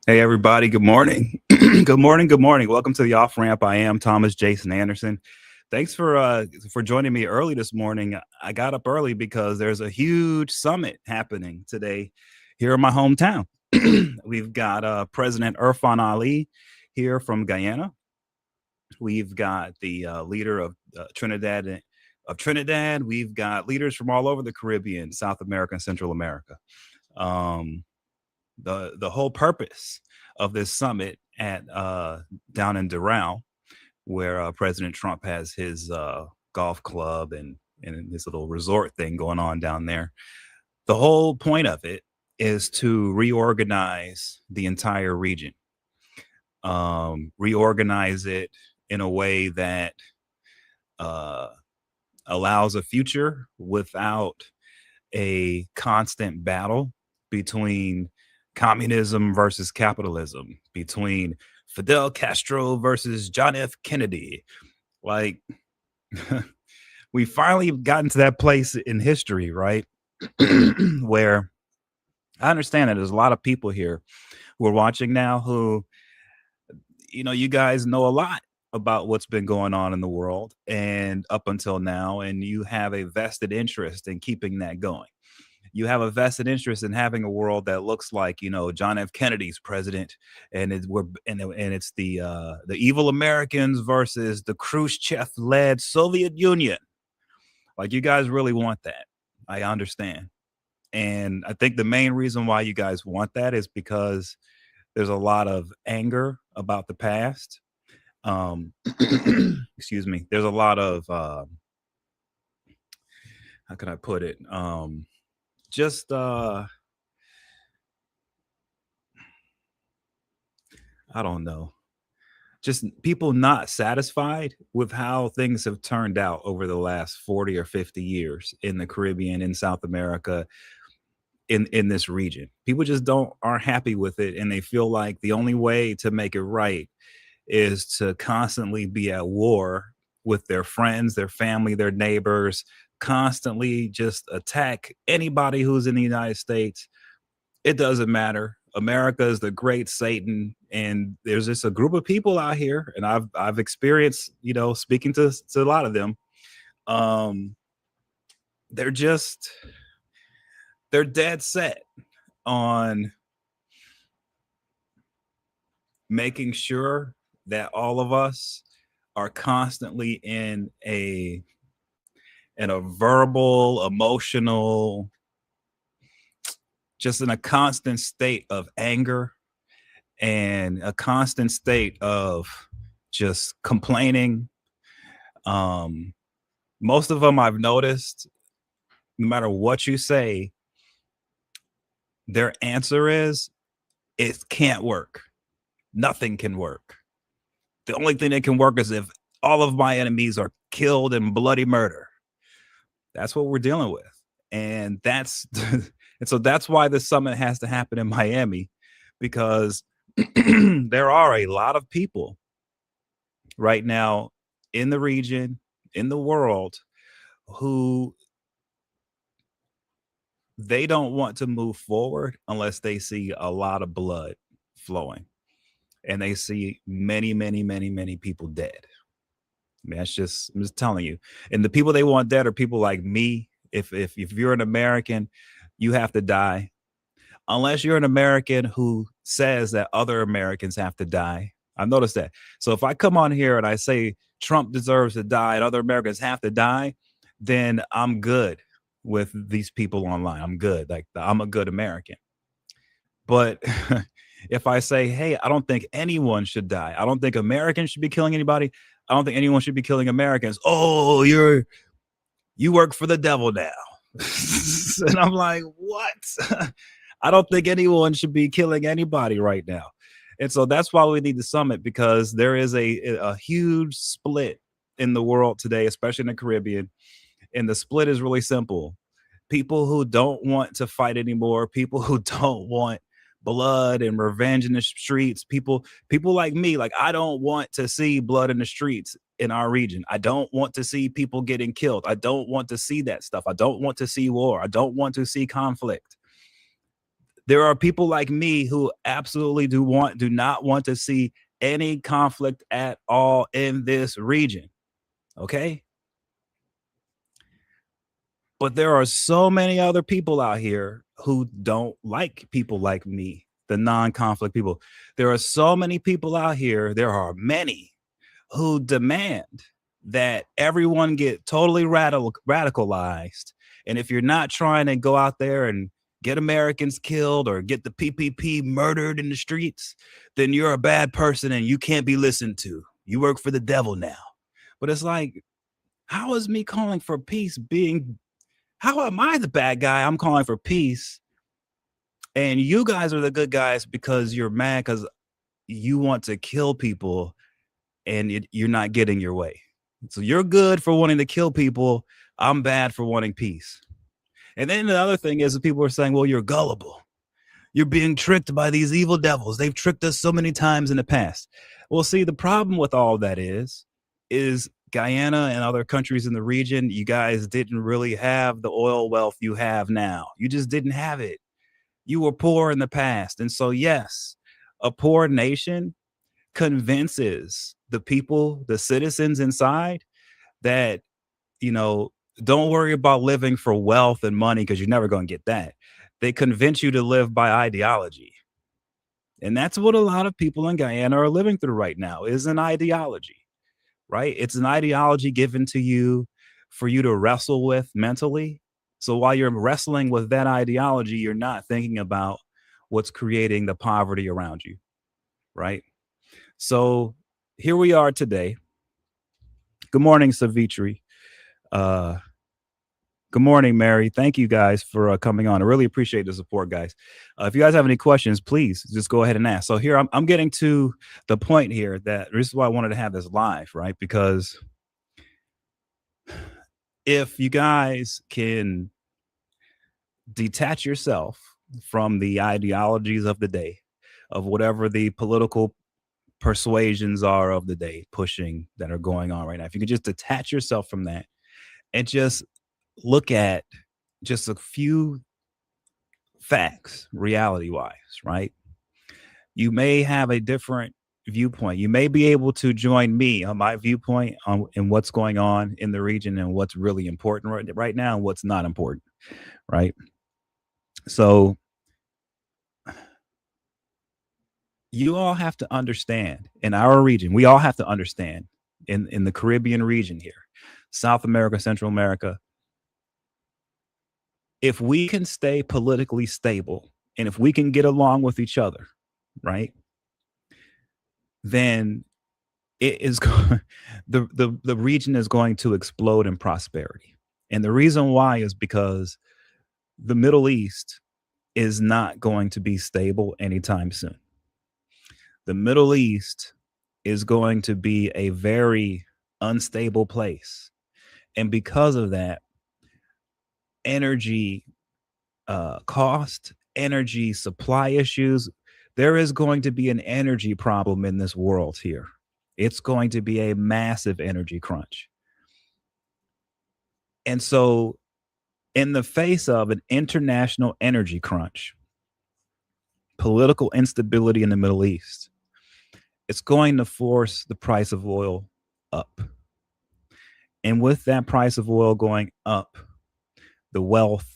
Hey everybody, good morning. Good morning, good morning. Welcome to the off ramp. I am Thomas Jason Anderson. Thanks for joining me early this morning. I got up early because there's a huge summit happening today here in my hometown. We've got President Irfan Ali here from Guyana. We've got the leader of Trinidad. We've got leaders from all over the Caribbean, South America, and Central America. Um, the whole purpose of this summit at down in Doral, where President Trump has his golf club and his little resort thing going on down there. The whole point of it is to reorganize the entire region, reorganize it in a way that uh, allows a future without a constant battle between communism versus capitalism, between Fidel Castro versus John F. Kennedy. Like, we finally gotten to that place in history, right? Where I understand that there's a lot of people here who are watching now who, you guys know a lot about what's been going on in the world and up until now, and you have a vested interest in keeping that going. You have a vested interest in having a world that looks like John F. Kennedy's president, and it's the evil Americans versus the Khrushchev led Soviet Union. Like, you guys really want that. I understand, and I think the main reason why you guys want that is because there's a lot of anger about the past. Um, excuse me. There's a lot of how can I put it? Just I don't know, just people not satisfied with how things have turned out over the last 40 or 50 years in the Caribbean, in South America, in this region. People just don't aren't happy with it, and they feel like the only way to make it right is to constantly be at war with their friends, their family, their neighbors, constantly just attack anybody who's in the United States. It doesn't matter. America is the great Satan, and there's just a group of people out here, and I've experienced, speaking to a lot of them. Um, they're just they're dead set on making sure that all of us are constantly in a verbal, emotional, just in a constant state of anger and a constant state of just complaining. Um, Most of them I've noticed, no matter what you say, their answer is it can't work. Nothing can work. The only thing that can work is if all of my enemies are killed in bloody murder. That's what we're dealing with. And that's and so that's why the summit has to happen in Miami, because there are a lot of people right now in the region, in the world, who they don't want to move forward unless they see a lot of blood flowing and they see many, many, many, many people dead. I mean, I'm just telling you. And the people they want dead are people like me. If you're an American, you have to die. Unless you're an American who says that other Americans have to die. I've noticed that. So if I come on here and I say Trump deserves to die and other Americans have to die, then I'm good with these people online. I'm good. Like, I'm a good American. But if I say, hey, I don't think anyone should die. I don't think Americans should be killing anybody. I don't think anyone should be killing Americans. Oh, you work for the devil now. And I'm like, what? I don't think anyone should be killing anybody right now. And so that's why we need the summit, because there is a huge split in the world today, especially in the Caribbean. And the split is really simple. People who don't want to fight anymore, people who don't want blood and revenge in the streets, people like me, like, I don't want to see blood in the streets in our region. I don't want to see people getting killed. I don't want to see that stuff. I don't want to see war. I don't want to see conflict. There are people like me who absolutely do not want to see any conflict at all in this region. Okay? But there are so many other people out here who don't like people like me, the non-conflict people. There are so many people out here, there are many who demand that everyone get totally radicalized. And if you're not trying to go out there and get Americans killed or get the PPP murdered in the streets, then you're a bad person and you can't be listened to. You work for the devil now. But it's like, how is me calling for peace being, how am I the bad guy? I'm calling for peace. And you guys are the good guys because you're mad because you want to kill people and you're not getting your way. So you're good for wanting to kill people. I'm bad for wanting peace. And then the other thing is that people are saying, well, you're gullible. You're being tricked by these evil devils. They've tricked us so many times in the past. Well, see, the problem with all that is Guyana and other countries in the region, you guys didn't really have the oil wealth you have now. You just didn't have it. You were poor in the past. And so, yes, a poor nation convinces the people, the citizens inside, that, you know, don't worry about living for wealth and money because you're never going to get that. They convince you to live by ideology. And that's what a lot of people in Guyana are living through right now, is an ideology, right? It's an ideology given to you for you to wrestle with mentally. So while you're wrestling with that ideology, you're not thinking about what's creating the poverty around you, right? So here we are today. Good morning, Savitri. Good morning, Mary. Thank you guys for coming on. I really appreciate the support, guys. If you guys have any questions, please just go ahead and ask. So here I'm getting to the point here that this is why I wanted to have this live, right? Because if you guys can detach yourself from the ideologies of the day, of whatever the political persuasions are of the day pushing that are going on right now, if you could just detach yourself from that and just look at just a few facts, reality wise, right? You may have a different viewpoint. You may be able to join me on my viewpoint on in what's going on in the region and what's really important right now and what's not important, right? So you all have to understand in our region, we all have to understand in the Caribbean region here, South America, Central America, if we can stay politically stable and if we can get along with each other, right, then it is the region is going to explode in prosperity. And the reason why is because the Middle East is not going to be stable anytime soon. The Middle East is going to be a very unstable place. And because of that, energy cost, energy supply issues, there is going to be an energy problem in this world here. It's going to be a massive energy crunch. And so, in the face of an international energy crunch, political instability in the Middle East, it's going to force the price of oil up. And with that price of oil going up, the wealth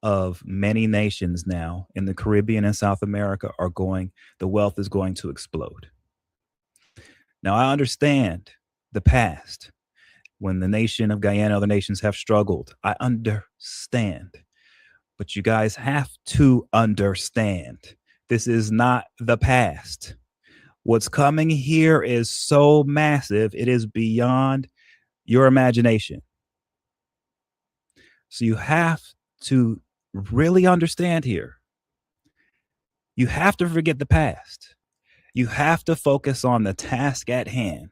of many nations now in the Caribbean and South America the wealth is going to explode. Now, I understand the past when the nation of Guyana and other nations have struggled. I understand. But you guys have to understand this is not the past. What's coming here is so massive, it is beyond your imagination. So you have to really understand here. You have to forget the past. You have to focus on the task at hand.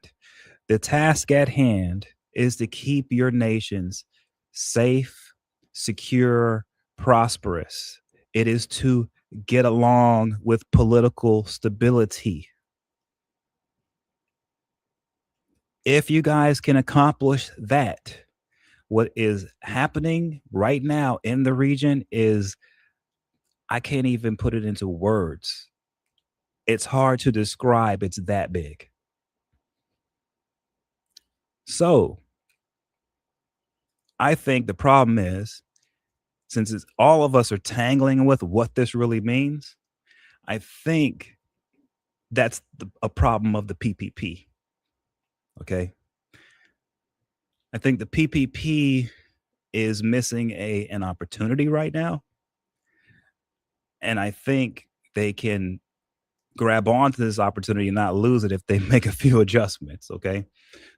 The task at hand is to keep your nations safe, secure, prosperous. It is to get along with political stability. If you guys can accomplish that, what is happening right now in the region is I can't even put it into words. It's hard to describe. It's that big. So I think the problem is, since it's all of us are tangling with what this really means, I think that's a problem of the PPP. Okay. I think the PPP is missing an opportunity right now. And I think they can grab onto this opportunity and not lose it if they make a few adjustments. Okay.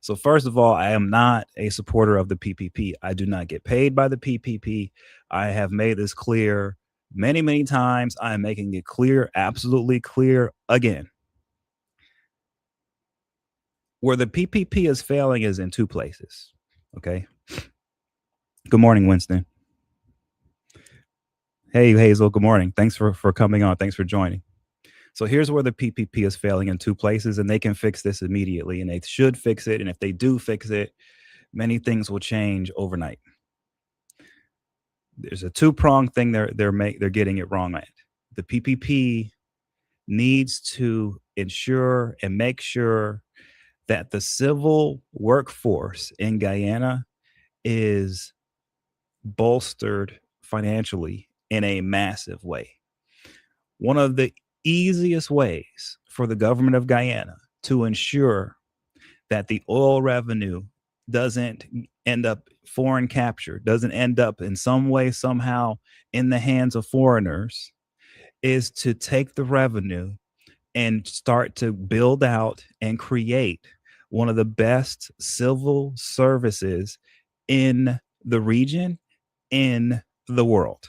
So, first of all, I am not a supporter of the PPP. I do not get paid by the PPP. I have made this clear many, many times. I am making it clear, absolutely clear again. Where the PPP is failing is in two places. Okay. Good morning, Winston. Hey, Hazel. Good morning. Thanks for coming on. Thanks for joining. So here's where the PPP is failing in two places, and they can fix this immediately, and they should fix it. And if they do fix it, many things will change overnight. There's a two-pronged thing they're getting it wrong at. The PPP needs to ensure and make sure that the civil workforce in Guyana is bolstered financially in a massive way. One of the easiest ways for the government of Guyana to ensure that the oil revenue doesn't end up foreign capture, doesn't end up in some way, somehow in the hands of foreigners, is to take the revenue and start to build out and create one of the best civil services in the region, in the world.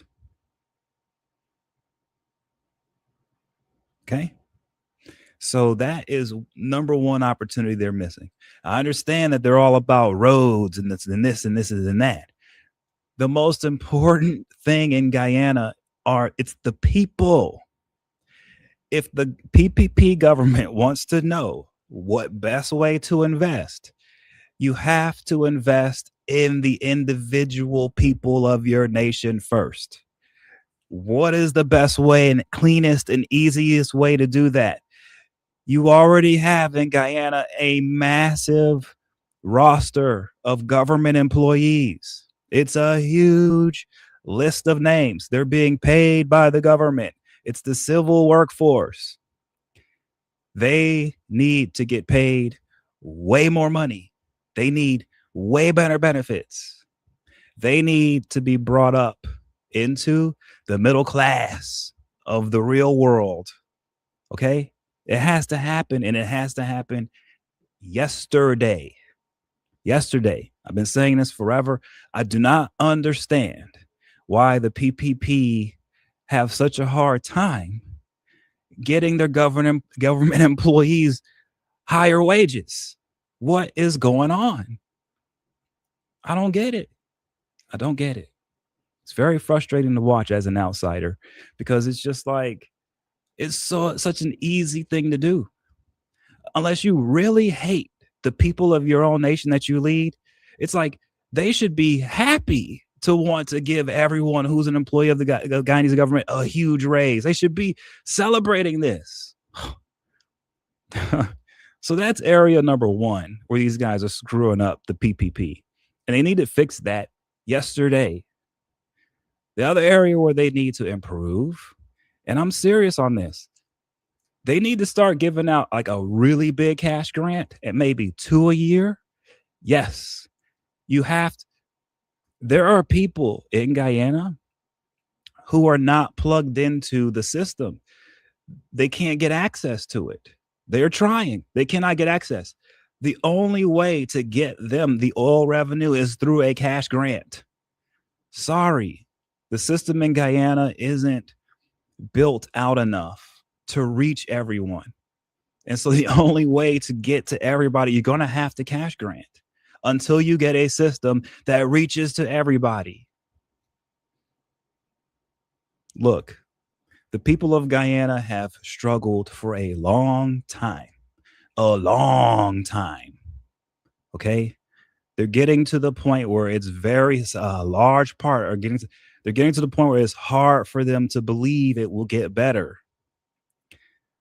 Okay. So that is number one opportunity they're missing. I understand that they're all about roads and this and this and this and that. The most important thing in Guyana it's the people. If the PPP government wants to know what best way to invest, you have to invest in the individual people of your nation first. What is the best way and cleanest and easiest way to do that? You already have in Guyana a massive roster of government employees. It's a huge list of names. They're being paid by the government. It's the civil workforce. They need to get paid way more money. They need way better benefits. They need to be brought up into the middle class of the real world. Okay? It has to happen, and it has to happen yesterday. Yesterday. I've been saying this forever. I do not understand why the PPP have such a hard time getting their government employees higher wages. What is going on? I don't get it. I don't get it. It's very frustrating to watch as an outsider because it's just like it's such an easy thing to do. Unless you really hate the people of your own nation that you lead, it's like they should be happy to want to give everyone who's an employee of the Guyanese government a huge raise. They should be celebrating this. So that's area number one where these guys are screwing up the PPP. And they need to fix that yesterday. The other area where they need to improve, and I'm serious on this, they need to start giving out like a really big cash grant at maybe 2 a year. Yes, you have to. There are people in Guyana who are not plugged into the system. They can't get access to it. They're trying. They cannot get access. The only way to get them the oil revenue is through a cash grant. Sorry, the system in Guyana isn't built out enough to reach everyone. And so the only way to get to everybody, you're going to have to cash grant until you get a system that reaches to everybody. Look, the people of Guyana have struggled for a long time. A long time. Okay? They're getting to the point where it's very large part are getting to, They're getting to the point where it's hard for them to believe it will get better.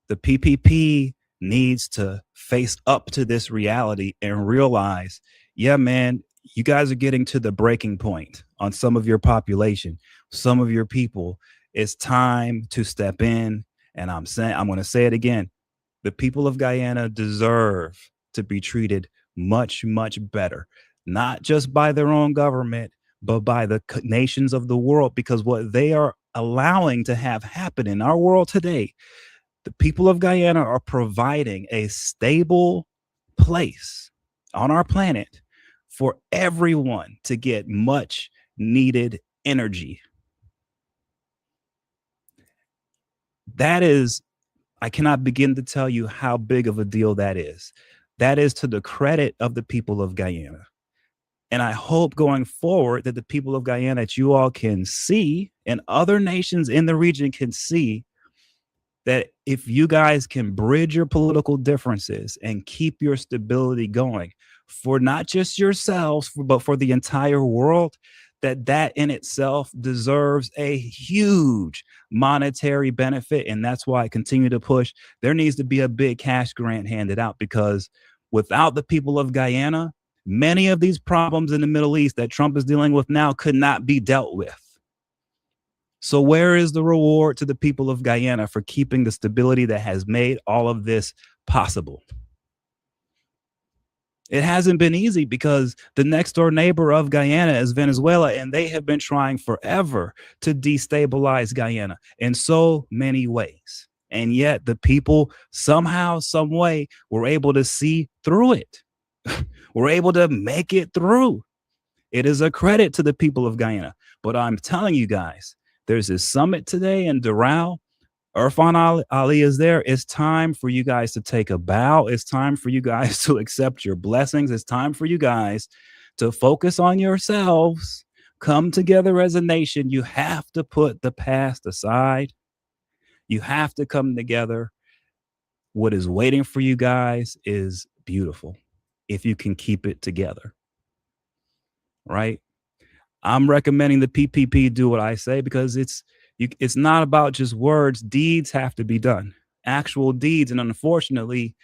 The PPP needs to face up to this reality and realize, yeah, man, you guys are getting to the breaking point on some of your population, some of your people. It's time to step in. And I'm going to say it again. The people of Guyana deserve to be treated much, much better, not just by their own government, but by the nations of the world, because what they are allowing to have happen in our world today, the people of Guyana are providing a stable place on our planet for everyone to get much needed energy. That is, I cannot begin to tell you how big of a deal that is. That is to the credit of the people of Guyana. And I hope going forward that the people of Guyana, that you all can see, and other nations in the region can see, that if you guys can bridge your political differences and keep your stability going for not just yourselves, but for the entire world, that in itself deserves a huge monetary benefit. And that's why I continue to push. There needs to be a big cash grant handed out, because without the people of Guyana, many of these problems in the Middle East that Trump is dealing with now could not be dealt with. So where is the reward to the people of Guyana for keeping the stability that has made all of this possible? It hasn't been easy, because the next door neighbor of Guyana is Venezuela, and they have been trying forever to destabilize Guyana in so many ways. And yet the people somehow, some way, were able to see through it. We're able to make it through. It is a credit to the people of Guyana. But I'm telling you guys, there's this summit today in Doral. Irfan Ali is there. It's time for you guys to take a bow. It's time for you guys to accept your blessings. It's time for you guys to focus on yourselves. Come together as a nation. You have to put the past aside. You have to come together. What is waiting for you guys is beautiful if you can keep it together. Right? I'm recommending the PPP do what I say, because it's not about just words. Deeds have to be done, actual deeds. And unfortunately,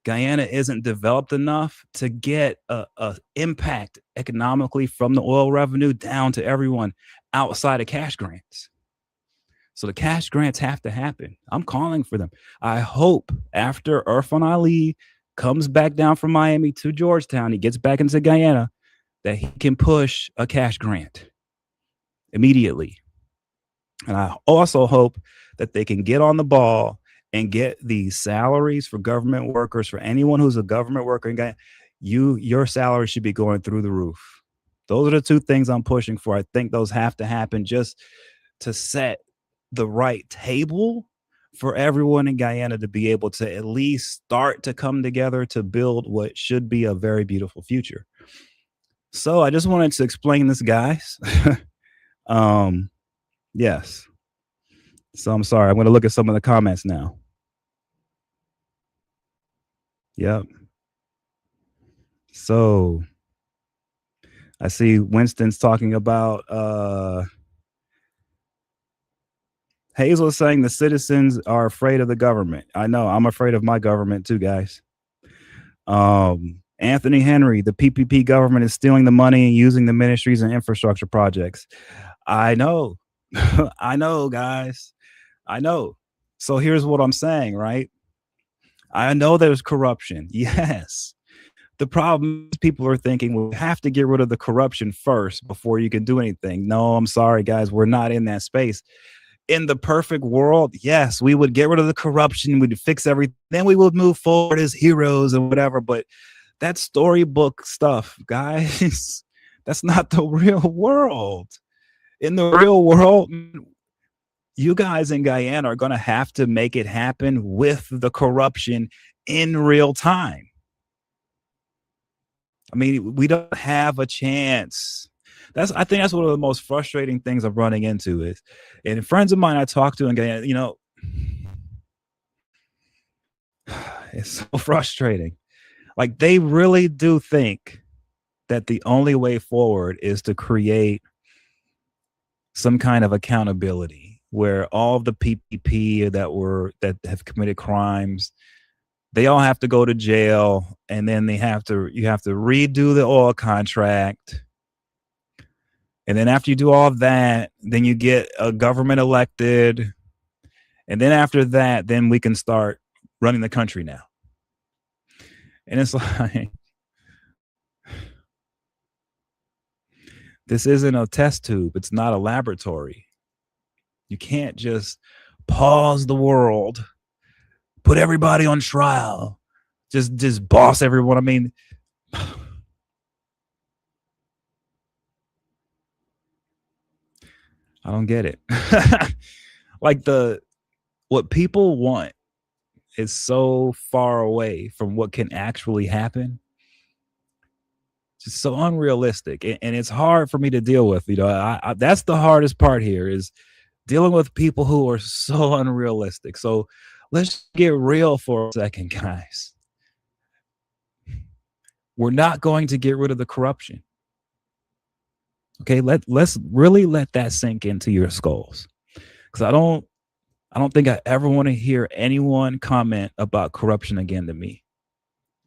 Guyana isn't developed enough to get a impact economically from the oil revenue down to everyone outside of cash grants. So the cash grants have to happen. I'm calling for them. I hope after Irfan Ali comes back down from Miami to Georgetown, he gets back into Guyana, that he can push a cash grant immediately. And I also hope that they can get on the ball and get the salaries for government workers, for anyone who's a government worker in Guyana. Your salary should be going through the roof. Those are the two things I'm pushing for. I think those have to happen just to set the right table for everyone in Guyana to be able to at least start to come together to build what should be a very beautiful future. So I just wanted to explain this, guys. Yes. So I'm sorry. I'm going to look at some of the comments now. Yep. So I see Winston's talking about Hazel is saying the citizens are afraid of the government. I know. I'm afraid of my government too, guys. Anthony Henry, the PPP government is stealing the money and using the ministries and infrastructure projects. I know. I know, guys. I know. So here's what I'm saying, right? I know there's corruption. Yes. The problem is people are thinking, well, we have to get rid of the corruption first before you can do anything. No, I'm sorry, guys. We're not in that space. In the perfect world, yes, we would get rid of the corruption. We'd fix everything. Then we would move forward as heroes and whatever. But that's storybook stuff, guys. That's not the real world. In the real world, you guys in Guyana are going to have to make it happen with the corruption in real time. I mean, we don't have a chance. I think that's one of the most frustrating things I'm running into is, and friends of mine I talk to in Guyana, you know, it's so frustrating. Like, they really do think that the only way forward is to create some kind of accountability where all of the PPP that have committed crimes, they all have to go to jail, and then you have to redo the oil contract. And then after you do all of that, then you get a government elected. And then after that, then we can start running the country now. And it's like, this isn't a test tube. It's not a laboratory. You can't just pause the world, put everybody on trial, just boss everyone. I mean, I don't get it. Like what people want is so far away from what can actually happen. Just so unrealistic, and it's hard for me to deal with. That's the hardest part here, is dealing with people who are so unrealistic. So let's get real for a second, guys. We're not going to get rid of the corruption. Okay, let's really let that sink into your skulls, because I don't think I ever want to hear anyone comment about corruption again to me.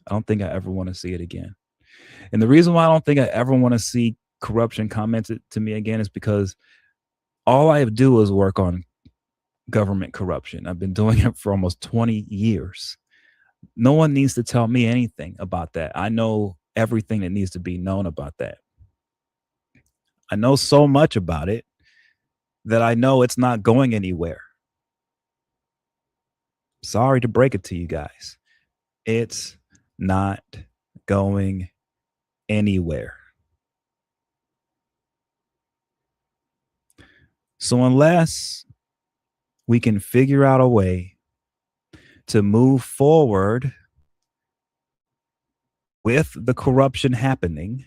I don't think I ever want to see it again. And the reason why I don't think I ever want to see corruption commented to me again is because all I do is work on government corruption. I've been doing it for almost 20 years. No one needs to tell me anything about that. I know everything that needs to be known about that. I know so much about it that I know it's not going anywhere. Sorry to break it to you guys. It's not going anywhere. So unless we can figure out a way to move forward with the corruption happening,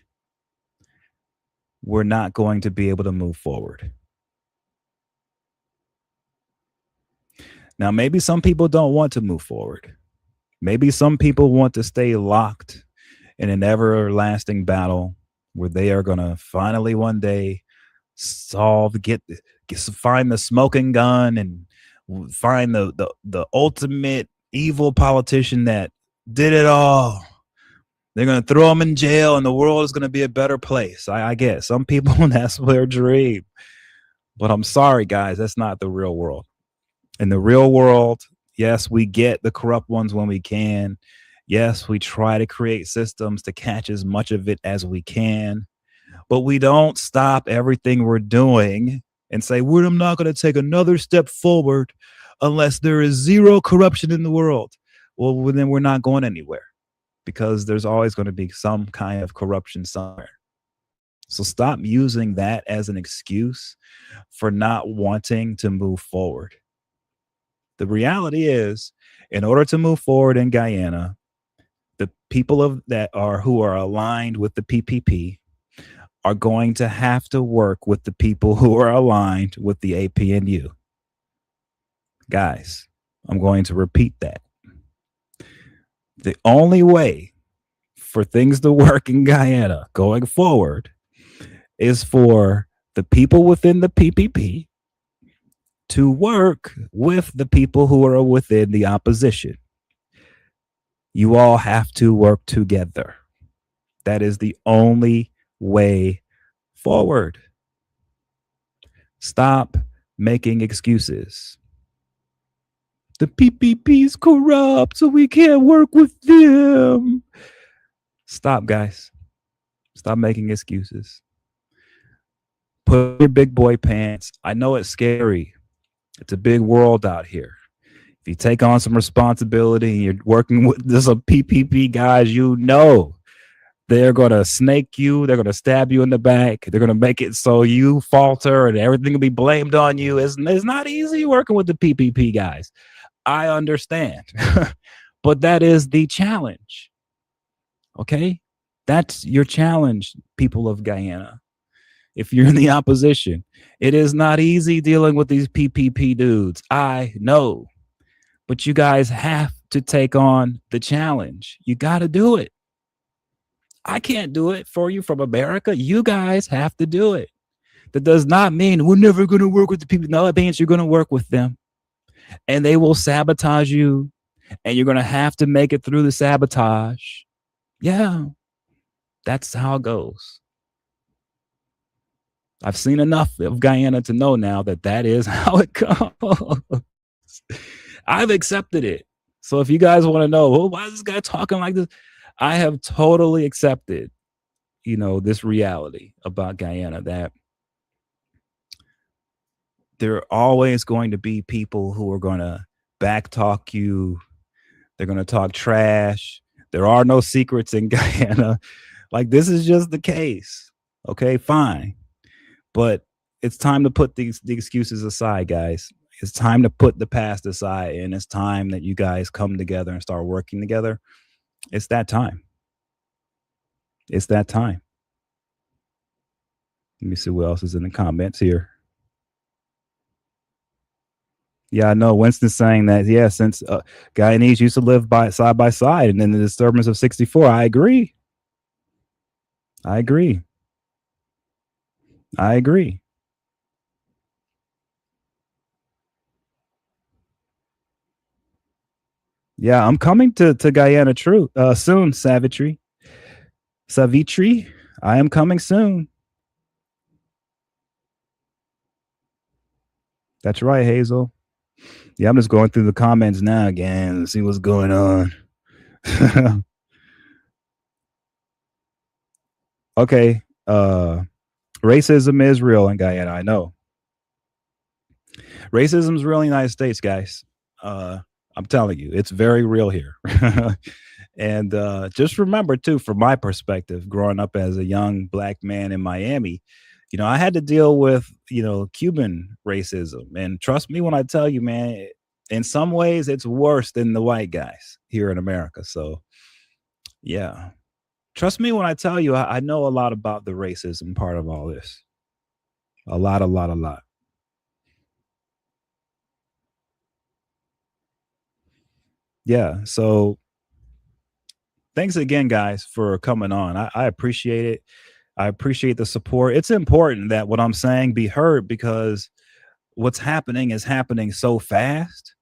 we're not going to be able to move forward. Now, maybe some people don't want to move forward. Maybe some people want to stay locked in an everlasting battle where they are going to finally one day find the smoking gun and find the ultimate evil politician that did it all. They're going to throw them in jail and the world is going to be a better place. I get some people, that's their dream. But I'm sorry, guys, that's not the real world. In the real world, yes, we get the corrupt ones when we can. Yes, we try to create systems to catch as much of it as we can. But we don't stop everything we're doing and say, I'm not going to take another step forward unless there is zero corruption in the world. Well, then we're not going anywhere, because there's always going to be some kind of corruption somewhere. So stop using that as an excuse for not wanting to move forward. The reality is, in order to move forward in Guyana, the people who are aligned with the PPP are going to have to work with the people who are aligned with the APNU. Guys, I'm going to repeat that. The only way for things to work in Guyana going forward is for the people within the PPP to work with the people who are within the opposition. You all have to work together. That is the only way forward. Stop making excuses. The PPP is corrupt, so we can't work with them. Stop, guys. Stop making excuses. Put your big boy pants. I know it's scary. It's a big world out here. If you take on some responsibility and you're working with this PPP guys, you know they're going to snake you. They're going to stab you in the back. They're going to make it so you falter and everything will be blamed on you. It's not easy working with the PPP guys. I understand. But that is the challenge. Okay? That's your challenge, people of Guyana. If you're in the opposition, it is not easy dealing with these PPP dudes. I know. But you guys have to take on the challenge. You got to do it. I can't do it for you from America. You guys have to do it. That does not mean we're never going to work with the people. No, it means you're going to work with them, and they will sabotage you, and you're going to have to make it through the sabotage. Yeah, that's how it goes. I've seen enough of Guyana to know now that that is how it goes. I've accepted it. So if you guys want to know, well, why is this guy talking like this? I have totally accepted, this reality about Guyana, that there are always going to be people who are going to backtalk you. They're going to talk trash. There are no secrets in Guyana. Like, this is just the case. Okay, fine. But it's time to put the excuses aside, guys. It's time to put the past aside, and it's time that you guys come together and start working together. It's that time. It's that time. Let me see what else is in the comments here. Yeah, I know. Winston's saying that, yeah, since Guyanese used to live side by side, and then the disturbance of 64. I agree. I agree. I agree. Yeah, I'm coming to Guyana soon, Savitri. I am coming soon. That's right, Hazel. Yeah, I'm just going through the comments now again to see what's going on. Okay. Racism is real in Guyana, I know. Racism is real in the United States, guys. I'm telling you, it's very real here. And just remember, too, from my perspective, growing up as a young Black man in Miami, I had to deal with, Cuban racism. And trust me when I tell you, man, in some ways, it's worse than the white guys here in America. So, yeah. Trust me when I tell you, I know a lot about the racism part of all this. A lot. Yeah. So thanks again, guys, for coming on. I appreciate it. I appreciate the support. It's important that what I'm saying be heard, because what's happening is happening so fast.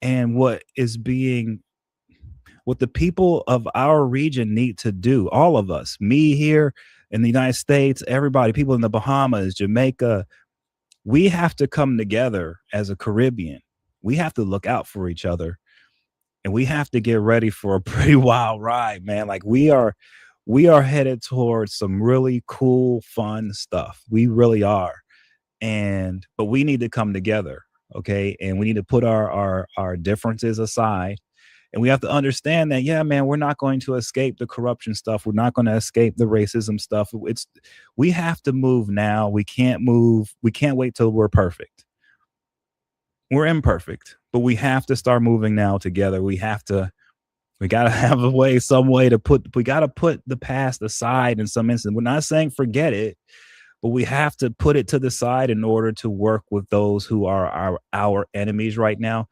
And what the people of our region need to do, all of us, me here in the United States, everybody, people in the Bahamas, Jamaica, we have to come together as a Caribbean. We have to look out for each other, and we have to get ready for a pretty wild ride, man. Like, we are headed towards some really cool, fun stuff. We really are. But we need to come together. Okay. And we need to put our differences aside. And we have to understand that, yeah, man, we're not going to escape the corruption stuff. We're not going to escape the racism stuff. We have to move now. We can't move. We can't wait till we're perfect. We're imperfect, but we have to start moving now together. We got to have some way to put the past aside in some instance. We're not saying forget it, but we have to put it to the side in order to work with those who are our enemies right now.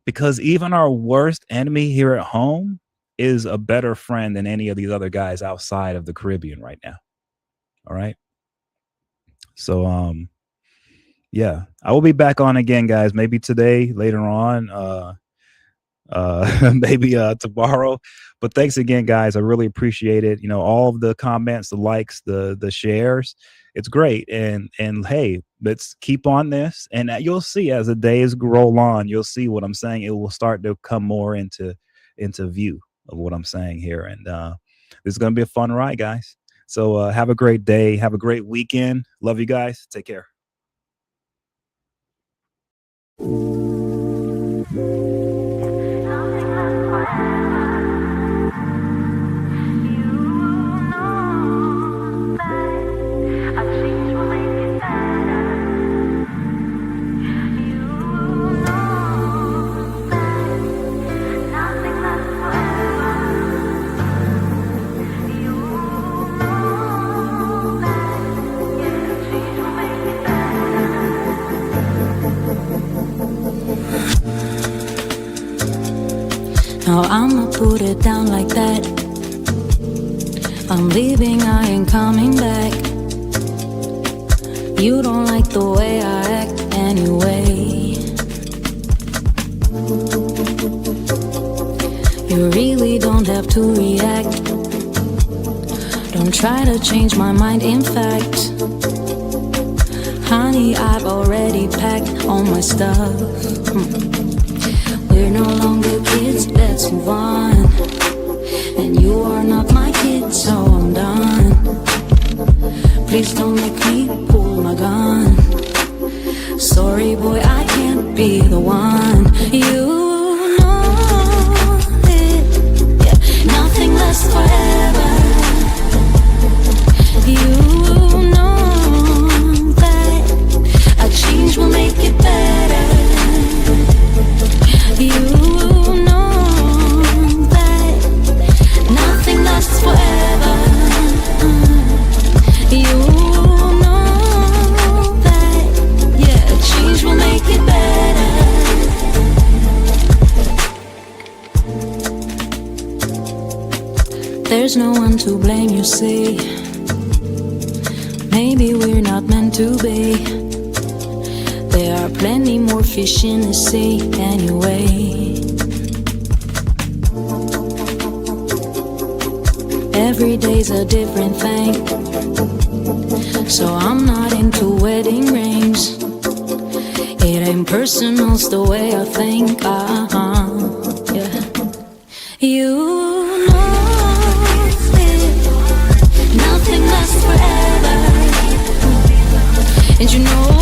Because even our worst enemy here at home is a better friend than any of these other guys outside of the Caribbean right now. All right. So, yeah, I will be back on again, guys. Maybe today, later on, maybe tomorrow. But thanks again, guys. I really appreciate it. All of the comments, the likes, the shares. It's great. And hey, let's keep on this. And you'll see as the days roll on, you'll see what I'm saying. It will start to come more into view of what I'm saying here. And this is going to be a fun ride, guys. So have a great day. Have a great weekend. Love you guys. Take care. Now I'ma put it down like that. I'm leaving, I ain't coming back. You don't like the way I act anyway. You really don't have to react. Don't try to change my mind, in fact. Honey, I've already packed all my stuff. We're no longer kids, let's move on. And you are not my kid, so I'm done. Please don't make me pull my gun. Sorry boy, I can't be the one. You know it, yeah. Nothing lasts forever. You know that a change will make it better. You know that nothing lasts forever. You know that, yeah, a change will make it better. There's no one to blame, you see. Maybe we're not meant to be. There are plenty more fish in the sea anyway. Every day's a different thing, so I'm not into wedding rings. It ain't personal, it's the way I think. Yeah. You know it, nothing lasts forever. And you know